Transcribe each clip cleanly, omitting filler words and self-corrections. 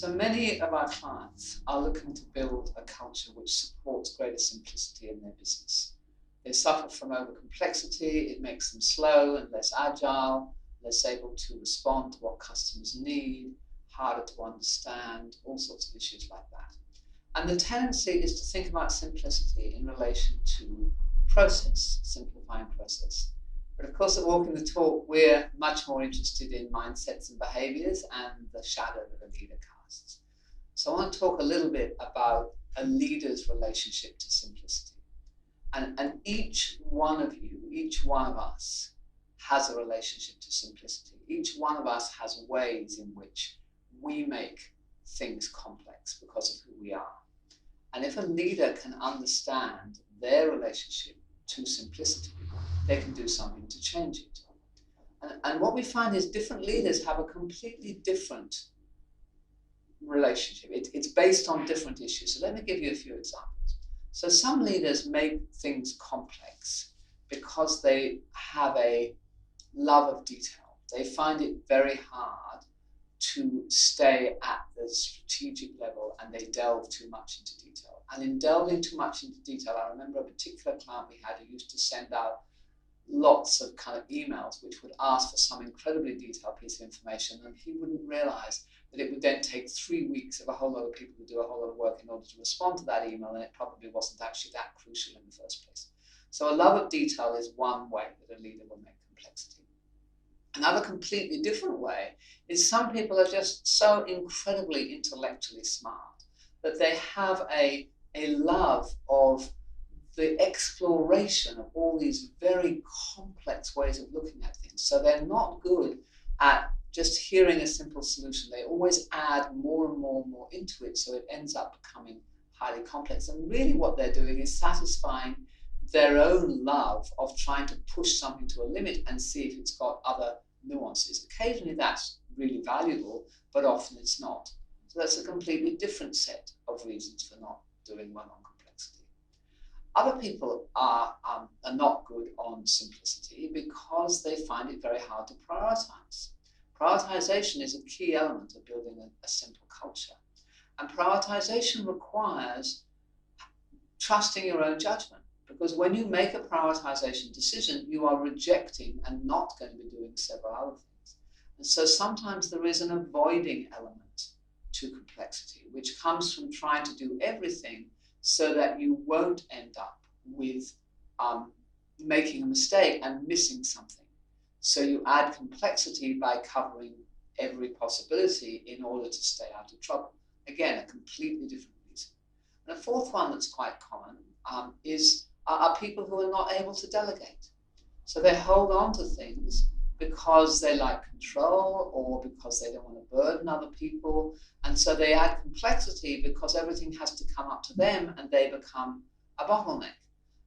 So many of our clients are looking to build a culture which supports greater simplicity in their business. They suffer from over-complexity. It makes them slow and less agile, less able to respond to what customers need, harder to understand, all sorts of issues like that. And the tendency is to think about simplicity in relation to process, simplifying process. But of course, at Walking the Talk, we're much more interested in mindsets and behaviors and the shadow that a leader casts. So I want to talk a little bit about a leader's relationship to simplicity. And each one of you, each one of us has a relationship to simplicity. Each one of us has ways in which we make things complex because of who we are. And if a leader can understand their relationship to simplicity, they can do something to change it. And what we find is different leaders have a completely different relationship. It's based on different issues. So let me give you a few examples. So some leaders make things complex because they have a love of detail. They find it very hard to stay at the strategic level, and they delve too much into detail. And in delving too much into detail, I remember a particular client we had who used to send out lots of kind of emails which would ask for some incredibly detailed piece of information, and he wouldn't realize that it would then take 3 weeks of a whole lot of people to do a whole lot of work in order to respond to that email, and it probably wasn't actually that crucial in the first place. So a love of detail is one way that a leader will make complexity. Another completely different way is some people are just so incredibly intellectually smart that they have a love of the exploration of all these very complex ways of looking at things. So they're not good at just hearing a simple solution. They always add more and more and more into it, so it ends up becoming highly complex. And really what they're doing is satisfying their own love of trying to push something to a limit and see if it's got other nuances. Occasionally that's really valuable, but often it's not. So that's a completely different set of reasons for not doing well on complexity. Other people are not good on simplicity because they find it very hard to prioritize. Prioritization is a key element of building a simple culture. And prioritization requires trusting your own judgment, because when you make a prioritization decision, you are rejecting and not going to be doing several other things. And so sometimes there is an avoiding element to complexity, which comes from trying to do everything so that you won't end up with making a mistake and missing something. So you add complexity by covering every possibility in order to stay out of trouble. Again, a completely different reason. And a fourth one that's quite common are people who are not able to delegate. So they hold on to things because they like control or because they don't want to burden other people. And so they add complexity because everything has to come up to them, and they become a bottleneck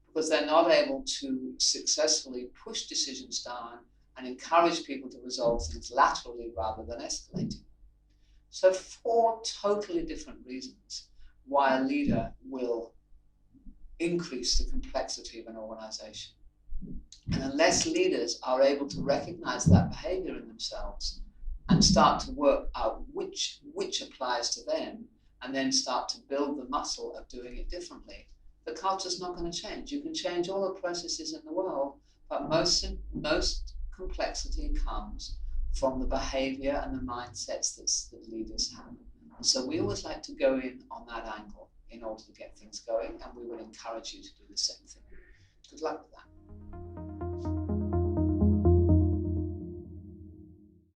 because they're not able to successfully push decisions down and encourage people to resolve things laterally rather than escalating. So 4 totally different reasons why a leader will increase the complexity of an organization. And unless leaders are able to recognize that behavior in themselves and start to work out which applies to them, and then start to build the muscle of doing it differently, the culture's not going to change. You can change all the processes in the world, but most complexity comes from the behavior and the mindsets that leaders have. And so we always like to go in on that angle in order to get things going, and we would encourage you to do the same thing. Good luck with that.